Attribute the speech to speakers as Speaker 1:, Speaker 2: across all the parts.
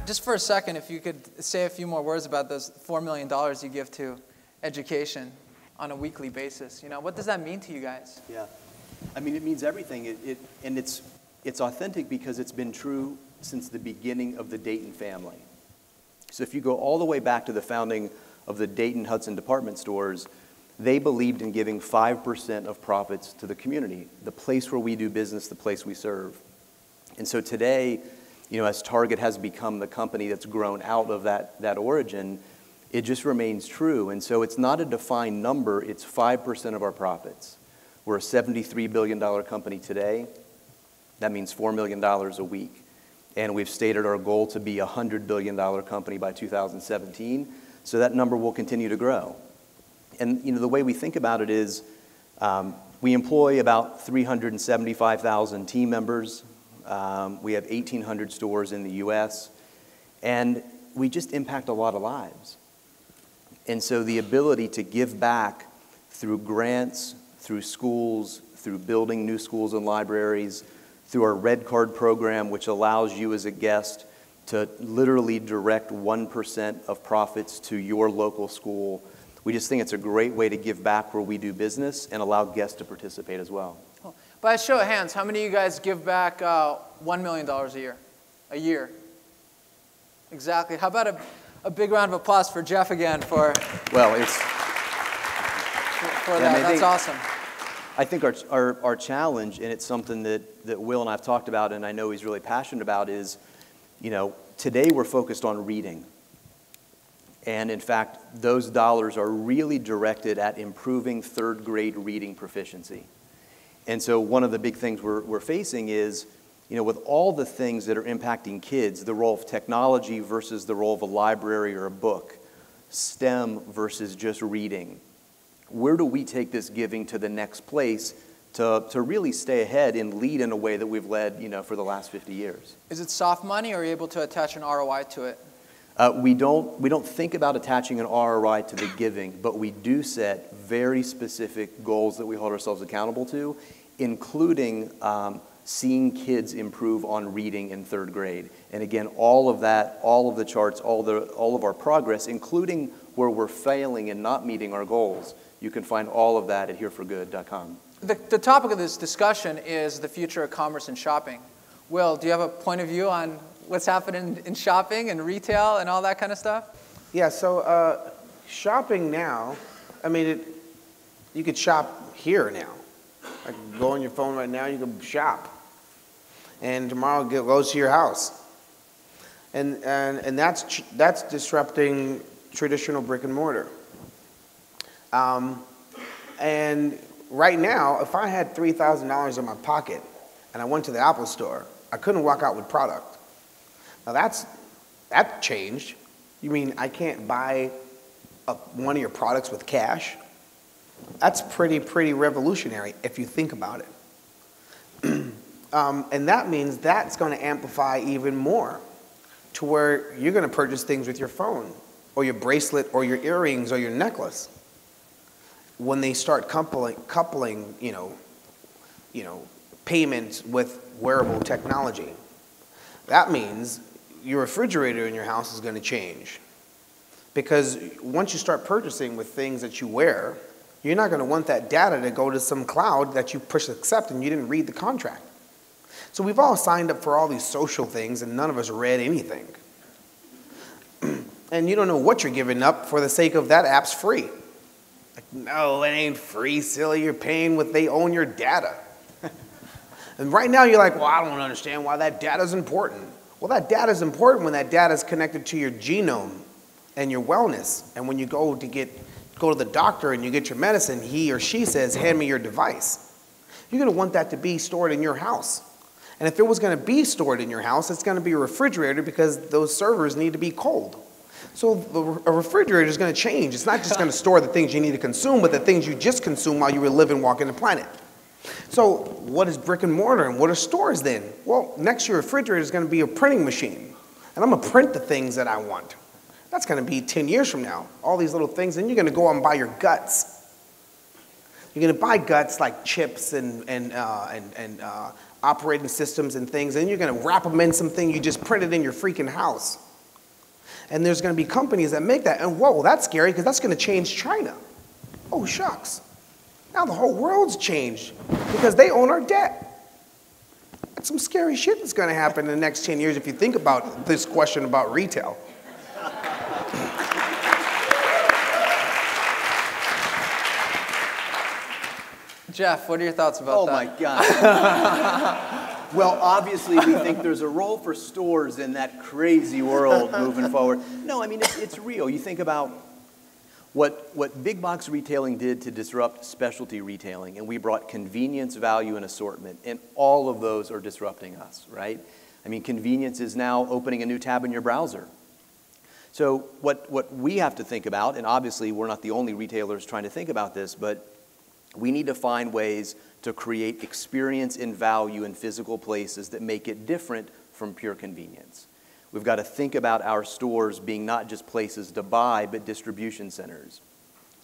Speaker 1: just for a second, if you could say a few more words about those $4 million you give to education on a weekly basis. You know, what does that mean to you guys?
Speaker 2: Yeah, I mean, it means everything. And it's authentic because it's been true since the beginning of the Dayton family. So if you go all the way back to the founding of the Dayton Hudson department stores, they believed in giving 5% of profits to the community, the place where we do business, the place we serve. And so today, you know, as Target has become the company that's grown out of that origin, it just remains true. And so it's not a defined number, it's 5% of our profits. We're a $73 billion company today. That means $4 million a week. And we've stated our goal to be a $100 billion company by 2017. So that number will continue to grow. And you know, the way we think about it is we employ about 375,000 team members. We have 1,800 stores in the US. And we just impact a lot of lives. And so the ability to give back through grants, through schools, through building new schools and libraries, through our Red Card program, which allows you as a guest to literally direct 1% of profits to your local school. We just think it's a great way to give back where we do business and allow guests to participate as well.
Speaker 1: Cool. By a show of hands, how many of you guys give back $1 million a year? A year. Exactly. How about a big round of applause for Jeff again for,
Speaker 2: well, it's,
Speaker 1: for that. That's awesome.
Speaker 2: I think our challenge, and it's something that Will and I have talked about and I know he's really passionate about, is, you know, today we're focused on reading. And in fact, those dollars are really directed at improving third grade reading proficiency. And so one of the big things we're facing is, you know, with all the things that are impacting kids, the role of technology versus the role of a library or a book, STEM versus just reading. Where do we take this giving to the next place to really stay ahead and lead in a way that we've led, you know, for the last 50 years?
Speaker 1: Is it soft money, or are you able to attach an ROI to it?
Speaker 2: We don't think about attaching an ROI to the giving, but we do set very specific goals that we hold ourselves accountable to, including seeing kids improve on reading in third grade. And again, all of that, all of the charts, all of our progress, including where we're failing and not meeting our goals, you can find all of that at hereforgood.com.
Speaker 1: The topic of this discussion is the future of commerce and shopping. Will, do you have a point of view on what's happening in shopping and retail and all that kind of stuff?
Speaker 3: Yeah, so shopping now, I mean, you could shop here now. Like, go on your phone right now, you can shop. And tomorrow it goes to your house. And that's disrupting traditional brick and mortar. And right now, if I had $3,000 in my pocket and I went to the Apple store, I couldn't walk out with product. Now that changed. You mean I can't buy one of your products with cash? That's pretty revolutionary if you think about it. And that means that's going to amplify even more to where you're going to purchase things with your phone or your bracelet or your earrings or your necklace. When they start coupling, you know, payments with wearable technology, that means your refrigerator in your house is going to change. Because once you start purchasing with things that you wear, you're not going to want that data to go to some cloud that you push accept and you didn't read the contract. So we've all signed up for all these social things and none of us read anything. And you don't know what you're giving up for the sake of that app's free. Like, no, it ain't free, silly. You're paying what they own your data. And right now you're like, well, I don't understand why that data is important. Well, that data is important when that data is connected to your genome and your wellness. And when you go to the doctor and you get your medicine, he or she says, hand me your device. You're going to want that to be stored in your house. And if it was going to be stored in your house, it's going to be a refrigerator because those servers need to be cold. So a refrigerator is going to change. It's not just going to store the things you need to consume, but the things you just consume while you were living, walking the planet. So what is brick and mortar and what are stores then? Well, next to your refrigerator is going to be a printing machine. And I'm going to print the things that I want. That's going to be 10 years from now. All these little things. Then you're going to go out and buy your guts. You're going to buy guts like chips and operating systems and things. And you're going to wrap them in something you just printed in your freaking house. And there's going to be companies that make that. And whoa, that's scary because that's going to change China. Oh, shucks. Now the whole world's changed because they own our debt. That's some scary shit that's going to happen in the next 10 years if you think about this question about retail.
Speaker 1: Jeff, what are your thoughts about that?
Speaker 2: Oh my God. Well, obviously we think there's a role for stores in that crazy world moving forward. No, I mean, it's real. You think about what big box retailing did to disrupt specialty retailing, and we brought convenience, value, and assortment, and all of those are disrupting us, right? I mean, convenience is now opening a new tab in your browser. So what we have to think about, and obviously we're not the only retailers trying to think about this, but we need to find ways to create experience and value in physical places that make it different from pure convenience. We've got to think about our stores being not just places to buy, but distribution centers.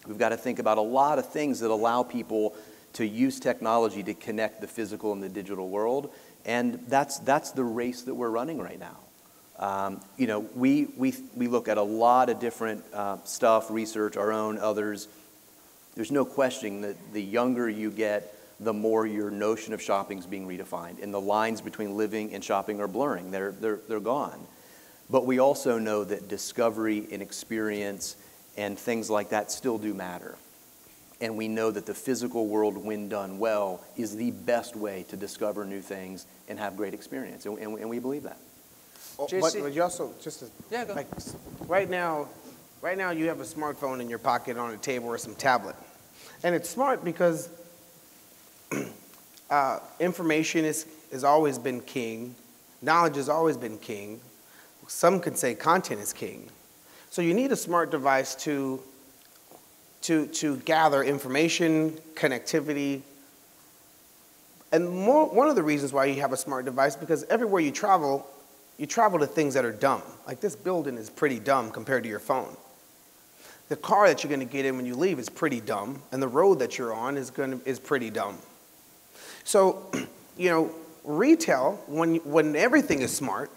Speaker 2: We've got to think about a lot of things that allow people to use technology to connect the physical and the digital world, and that's the race that we're running right now. You know, we look at a lot of different stuff, research, our own, others. There's no question that the younger you get, the more your notion of shopping is being redefined, and the lines between living and shopping are blurring. They're gone. But we also know that discovery and experience and things like that still do matter. And we know that the physical world, when done well, is the best way to discover new things and have great experience, and we believe that.
Speaker 3: But you also,
Speaker 1: Yeah, go.
Speaker 3: like, right now you have a smartphone in your pocket on a table or some tablet. And it's smart because information has always been king. Knowledge has always been king. Some could say content is king. So you need a smart device to gather information, connectivity. And one of the reasons why you have a smart device, because everywhere you travel to things that are dumb. Like this building is pretty dumb compared to your phone. The car that you're going to get in when you leave is pretty dumb, and the road that you're on is pretty dumb. So, you know, retail, when everything is smart,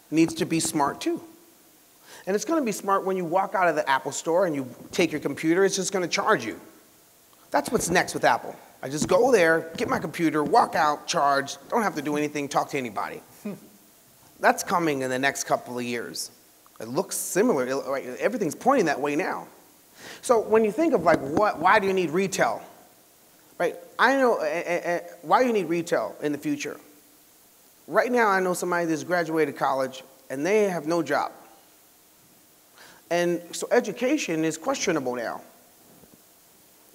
Speaker 3: needs to be smart too. And it's going to be smart when you walk out of the Apple store and you take your computer, it's just going to charge you. That's what's next with Apple. I just go there, get my computer, walk out, charge, don't have to do anything, talk to anybody. That's coming in the next couple of years. It looks similar. Everything's pointing that way now. So when you think of like, why do you need retail? Right? I know why you need retail in the future. Right now, I know somebody that's graduated college and they have no job. And so education is questionable now,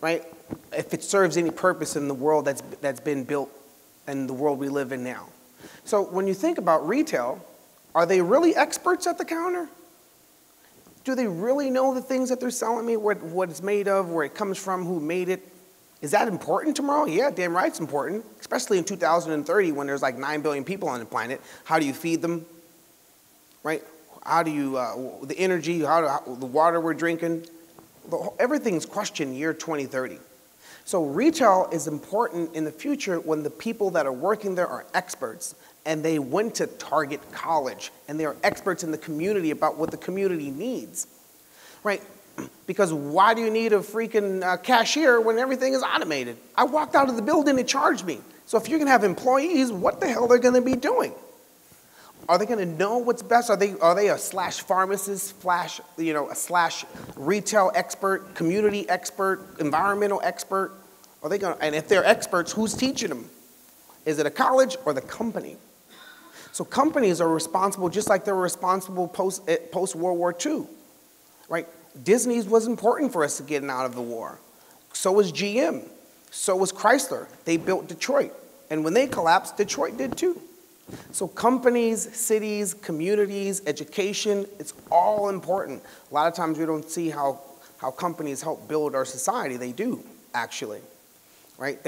Speaker 3: right? If it serves any purpose in the world that's been built and the world we live in now. So when you think about retail, are they really experts at the counter? Do they really know the things that they're selling me, what it's made of, where it comes from, who made it? Is that important tomorrow? Yeah, damn right it's important, especially in 2030 when there's like 9 billion people on the planet. How do you feed them, right? How do you, the energy, the water we're drinking, everything's questioned year 2030. So retail is important in the future when the people that are working there are experts and they went to Target College and they are experts in the community about what the community needs, right? Because why do you need a freaking cashier when everything is automated? I walked out of the building, it charged me. So if you're gonna have employees, what the hell are they gonna be doing? Are they gonna know what's best? Are they a slash pharmacist, a slash retail expert, community expert, environmental expert? Are they gonna, and if they're experts, who's teaching them? Is it a college or the company? So companies are responsible just like they were responsible post-World War II, right? Disney's was important for us to getting out of the war. So was GM. So was Chrysler. They built Detroit. And when they collapsed, Detroit did too. So companies, cities, communities, education, it's all important. A lot of times we don't see how companies help build our society. They do, actually, right?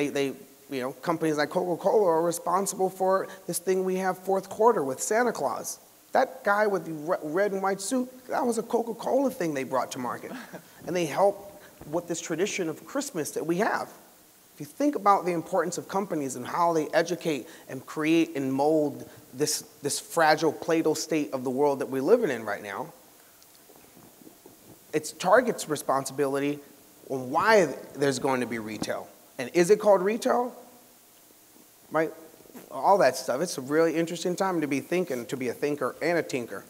Speaker 3: Companies like Coca-Cola are responsible for this thing we have fourth quarter with Santa Claus. That guy with the red and white suit, that was a Coca-Cola thing they brought to market. And they help with this tradition of Christmas that we have. If you think about the importance of companies and how they educate and create and mold this fragile Play-Doh state of the world that we're living in right now, it's Target's responsibility on why there's going to be retail. And is it called retail? Right? All that stuff. It's a really interesting time to be thinking, to be a thinker and a tinker.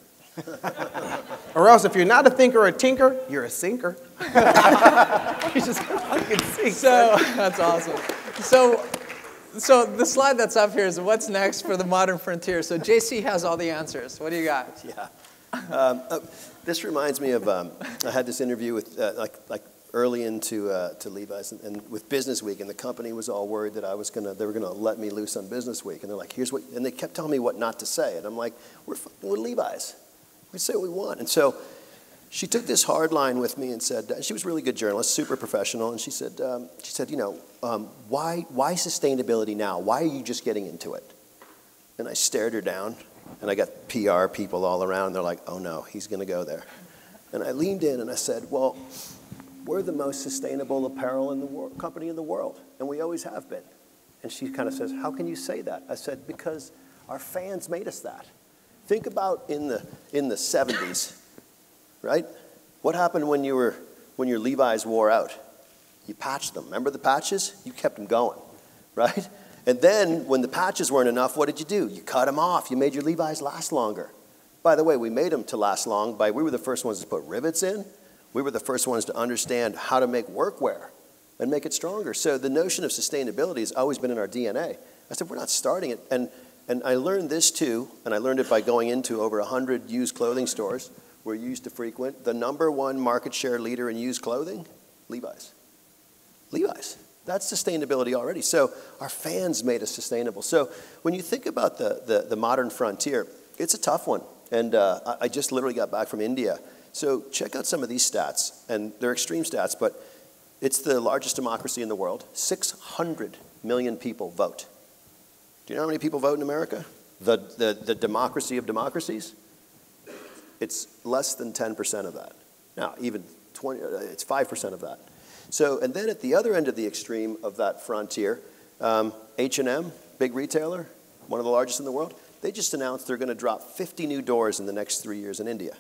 Speaker 3: Or else if you're not a thinker or a tinker, you're a sinker. You just fucking sink.
Speaker 1: So that's awesome. So the slide that's up here is what's next for the modern frontier. So JC has all the answers. What do you got?
Speaker 4: Yeah. This reminds me of, I had this interview with, like early into to Levi's and with Business Week, and the company was all worried that they were gonna let me loose on Business Week, and they're like, here's what, and they kept telling me what not to say, and I'm like, we're Levi's, we say what we want. And so she took this hard line with me and said, she was a really good journalist, super professional, and she said, you know, why sustainability now? Why are you just getting into it? And I stared her down, and I got PR people all around, and they're like, oh no, he's gonna go there. And I leaned in and I said, well, we're the most sustainable apparel company in the world, and we always have been. And she kind of says, how can you say that? I said, because our fans made us that. Think about in the 70s, right? What happened when your Levi's wore out? You patched them. Remember the patches? You kept them going, right? And then when the patches weren't enough, what did you do? You cut them off. You made your Levi's last longer. By the way, we made them to last long we were the first ones to put rivets in. We were the first ones to understand how to make workwear and make it stronger. So the notion of sustainability has always been in our DNA. I said, we're not starting it. And I learned this too, and I learned it by going into over 100 used clothing stores we're used to frequent. The #1 market share leader in used clothing, Levi's. Levi's. That's sustainability already. So our fans made us sustainable. So when you think about the modern frontier, it's a tough one. And I just literally got back from India. So check out some of these stats, and they're extreme stats, but it's the largest democracy in the world. 600 million people vote. Do you know how many people vote in America? The democracy of democracies? It's less than 10% of that. Now, even 20, it's 5% of that. So, and then at the other end of the extreme of that frontier, H&M, big retailer, one of the largest in the world, they just announced they're going to drop 50 new doors in the next 3 years in India.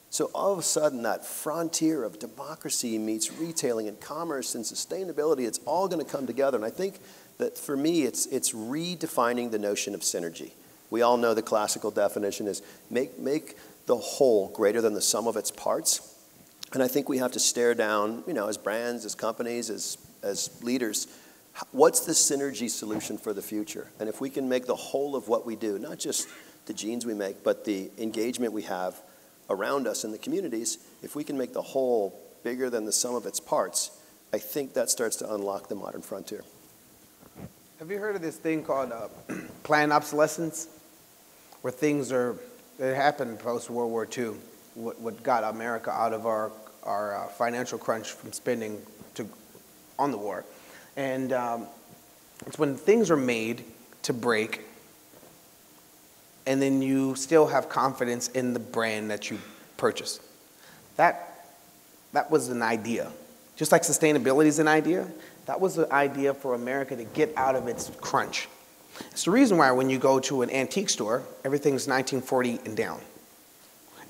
Speaker 4: So all of a sudden, that frontier of democracy meets retailing and commerce and sustainability, it's all going to come together. And I think that for me, it's redefining the notion of synergy. We all know the classical definition is make the whole greater than the sum of its parts. And I think we have to stare down, you know, as brands, as companies, as leaders, what's the synergy solution for the future? And if we can make the whole of what we do, not just the jeans we make, but the engagement we have around us in the communities, if we can make the whole bigger than the sum of its parts, I think that starts to unlock the modern frontier.
Speaker 3: Have you heard of this thing called planned obsolescence? Where things it happened post-World War II, what got America out of our financial crunch from spending on the war. And it's when things are made to break, and then you still have confidence in the brand that you purchased. That was an idea. Just like sustainability is an idea, that was the idea for America to get out of its crunch. It's the reason why when you go to an antique store, everything's 1940 and down.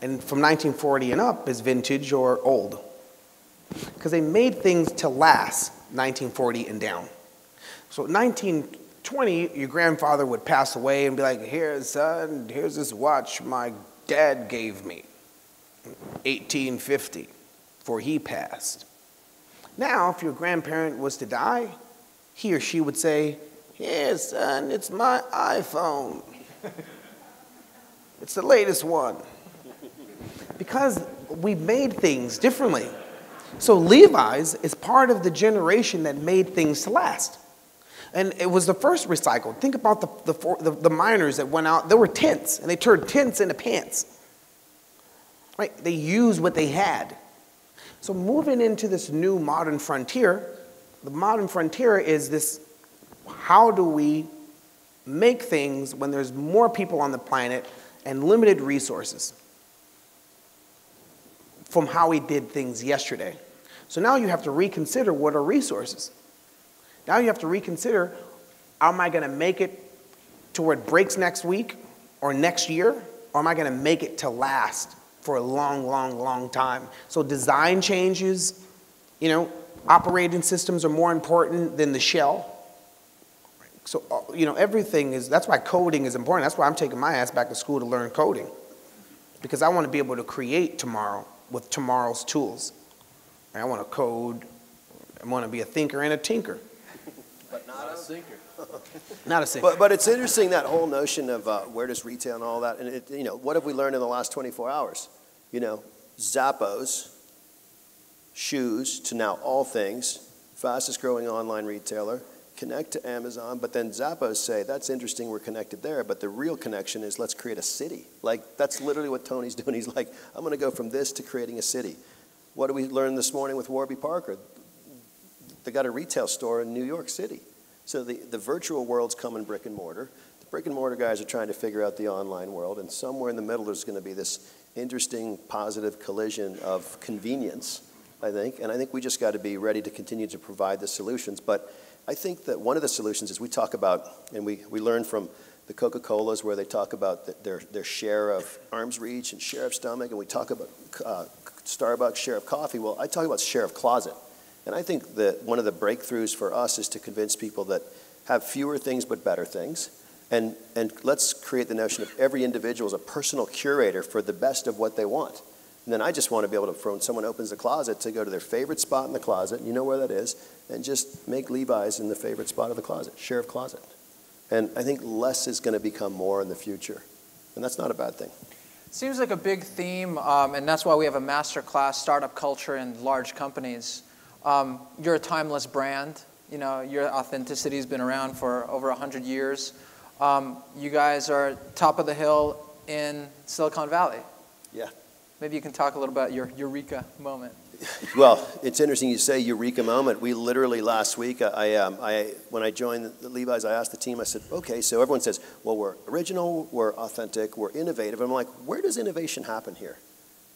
Speaker 3: And from 1940 and up is vintage or old. Because they made things to last 1940 and down. So 1920, your grandfather would pass away and be like, here, son, here's this watch my dad gave me. 1850, before he passed. Now, if your grandparent was to die, he or she would say, here, son, it's my iPhone. It's the latest one. Because we made things differently. So Levi's is part of the generation that made things to last. And it was the first recycled. Think about the miners that went out. There were tents, and they turned tents into pants. Right? They used what they had. So moving into this new modern frontier, the modern frontier is this, how do we make things when there's more people on the planet and limited resources from how we did things yesterday. So now you have to reconsider what are resources. Now you have to reconsider, am I going to make it to where it breaks next week or next year, or am I going to make it to last for a long, long, long time. So design changes, you know, operating systems are more important than the shell. So, you know, everything is, that's why coding is important. That's why I'm taking my ass back to school to learn coding. Because I want to be able to create tomorrow with tomorrow's tools. I want to code, I want to be a thinker and a tinker.
Speaker 4: But not a sinker.
Speaker 3: Not a sinker.
Speaker 4: But it's interesting, that whole notion of where does retail and all that, and it, you know, what have we learned in the last 24 hours? You know, Zappos, shoes, to now all things, fastest growing online retailer, connect to Amazon, but then Zappos say, that's interesting, we're connected there, but the real connection is let's create a city. Like, that's literally what Tony's doing. He's like, I'm going to go from this to creating a city. What did we learn this morning with Warby Parker? They got a retail store in New York City. So the virtual world's coming brick and mortar. The brick and mortar guys are trying to figure out the online world, and somewhere in the middle there's going to be this interesting, positive collision of convenience, I think, and I think we just got to be ready to continue to provide the solutions. But I think that one of the solutions is we talk about, and we learn from the Coca-Colas where they talk about their share of arm's reach and share of stomach, and we talk about Starbucks share of coffee. Well, I talk about share of closet. And I think that one of the breakthroughs for us is to convince people that have fewer things but better things. And let's create the notion of every individual as a personal curator for the best of what they want. And then I just want to be able to, when someone opens a closet, to go to their favorite spot in the closet, you know where that is, and just make Levi's in the favorite spot of the closet, share of closet. And I think less is going to become more in the future. And that's not a bad thing.
Speaker 1: Seems like a big theme, and that's why we have a master class, startup culture in large companies. You're a timeless brand. You know, your authenticity has been around for over 100 years. You guys are top of the hill in Silicon Valley.
Speaker 4: Yeah.
Speaker 1: Maybe you can talk a little about your eureka moment.
Speaker 4: Well, it's interesting you say eureka moment. We literally last week, when I joined the Levi's, I asked the team, I said, okay, so everyone says, well, we're original, we're authentic, we're innovative. I'm like, where does innovation happen here?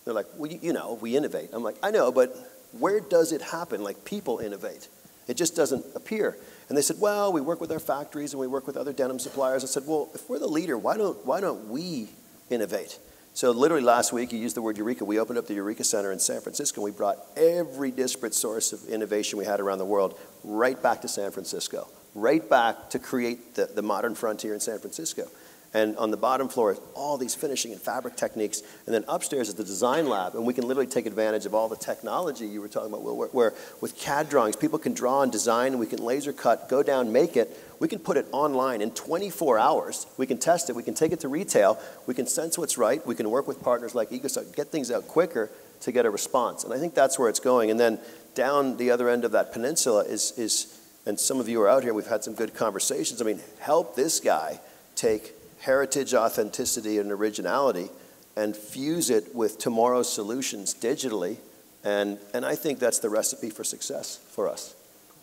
Speaker 4: They're like, well, you know, we innovate. I'm like, I know, but where does it happen? Like, people innovate. It just doesn't appear. And they said, well, we work with our factories and we work with other denim suppliers. I said, well, if we're the leader, why don't we innovate? So literally last week, you used the word eureka. We opened up the Eureka Center in San Francisco. We brought every disparate source of innovation we had around the world right back to San Francisco, right back to create the modern frontier in San Francisco. And on the bottom floor is all these finishing and fabric techniques. And then upstairs is the design lab. And we can literally take advantage of all the technology you were talking about, Will, where with CAD drawings, people can draw and design, and we can laser cut, go down, make it. We can put it online in 24 hours. We can test it. We can take it to retail. We can sense what's right. We can work with partners like EcoSoc, get things out quicker to get a response. And I think that's where it's going. And then down the other end of that peninsula is and some of you are out here, we've had some good conversations. I mean, help this guy take heritage, authenticity, and originality and fuse it with tomorrow's solutions digitally. And I think that's the recipe for success for us.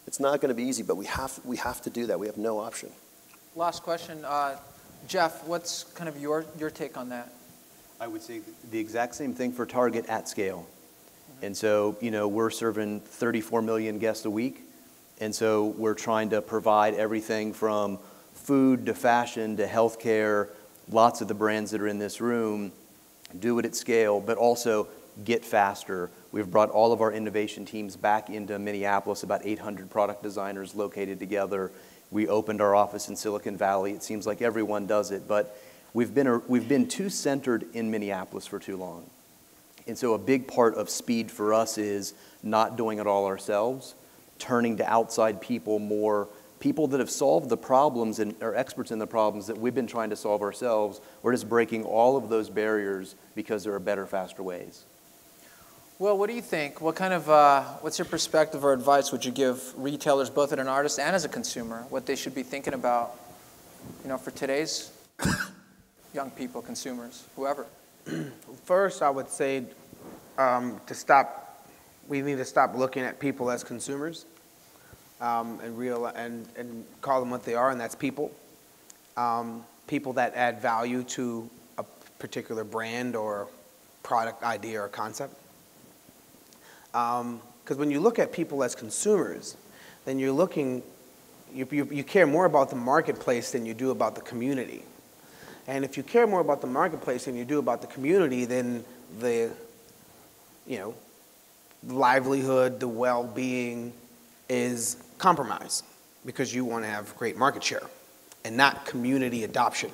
Speaker 4: It's not going to be easy, but we have to do that. We have no option.
Speaker 1: Last question. Jeff, what's kind of your take on that?
Speaker 2: I would say the exact same thing for Target at scale. And so, you know, we're serving 34 million guests a week. And so we're trying to provide everything from food to fashion to healthcare, lots of the brands that are in this room, do it at scale, but also get faster. We've brought all of our innovation teams back into Minneapolis, about 800 product designers located together. We opened our office in Silicon Valley. It seems like everyone does it, but we've been too centered in Minneapolis for too long. And so a big part of speed for us is not doing it all ourselves, turning to outside people more, people that have solved the problems and are experts in the problems that we've been trying to solve ourselves. We're just breaking all of those barriers because there are better, faster ways.
Speaker 1: Well, what do you think? What kind of, what's your perspective or advice would you give retailers, both as an artist and as a consumer, what they should be thinking about, you know, for today's young people, consumers, whoever?
Speaker 3: First, I would say we need to stop looking at people as consumers. And call them what they are, and that's people. People that add value to a particular brand or product idea or concept. Because when you look at people as consumers, then you're looking, you care more about the marketplace than you do about the community. And if you care more about the marketplace than you do about the community, then the, you know, livelihood, the well-being is compromised because you want to have great market share and not community adoption.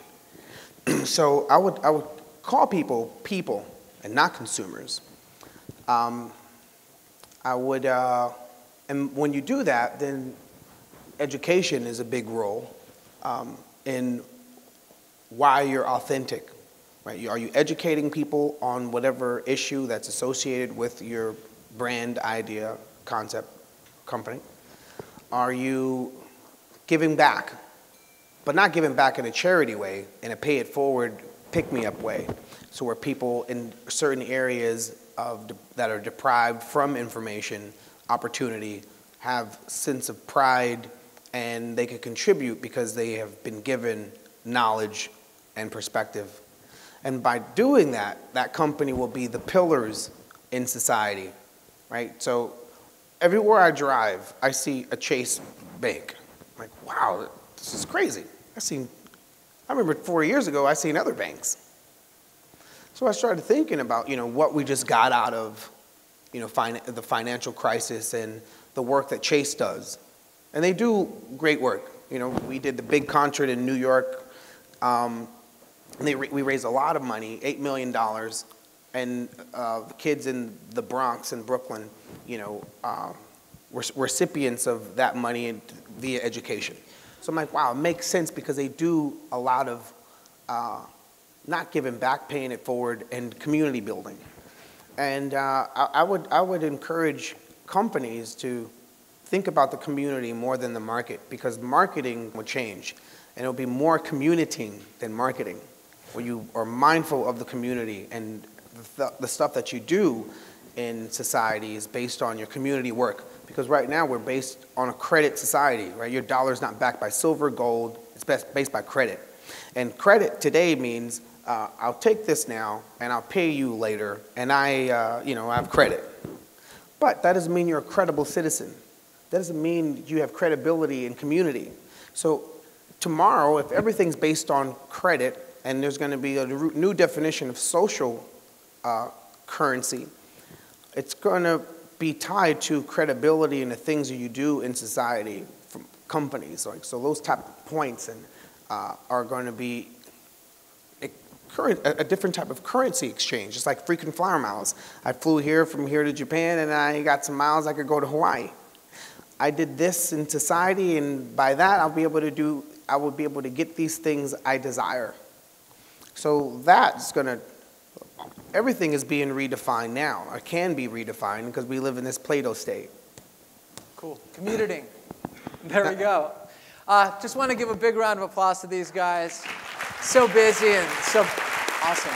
Speaker 3: So I would call people and not consumers. And when you do that, then education is a big role in why you're authentic, right? Are you educating people on whatever issue that's associated with your brand, idea, concept, company? Are you giving back, but not giving back in a charity way, in a pay it forward, pick me up way? So where people in certain areas that are deprived from information, opportunity, have sense of pride, and they can contribute because they have been given knowledge and perspective. And by doing that, that company will be the pillars in society, right? So everywhere I drive, I see a Chase Bank. I'm like, wow, this is crazy. I remember 4 years ago, I seen other banks. So I started thinking about, what we just got out of, the financial crisis and the work that Chase does. And they do great work. We did the big concert in New York. We raised a lot of money, $8 million. And the kids in the Bronx and Brooklyn, were recipients of that money via education. So I'm like, wow, it makes sense because they do a lot of not giving back, paying it forward, and community building. And I would encourage companies to think about the community more than the market, because marketing will change, and it'll be more communitying than marketing, where you are mindful of the community, and the stuff that you do in society is based on your community work. Because right now we're based on a credit society, right? Your dollar's not backed by silver, gold, it's based by credit. And credit today means I'll take this now and I'll pay you later, and I have credit. But that doesn't mean you're a credible citizen. That doesn't mean you have credibility in community. So tomorrow, if everything's based on credit, and there's going to be a new definition of social currency, it's going to be tied to credibility in the things that you do in society from companies. So those type of points are going to be a different type of currency exchange. It's like frequent flyer miles. I flew from here to Japan, and I got some miles I could go to Hawaii. I did this in society, and by that I will be able to get these things I desire. So that's everything is being redefined now, or can be redefined, because we live in this Plato state.
Speaker 1: Cool. Commuting. There we go. Just want to give a big round of applause to these guys. So busy and so awesome.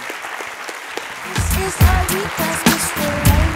Speaker 5: This is our weekend, Mr.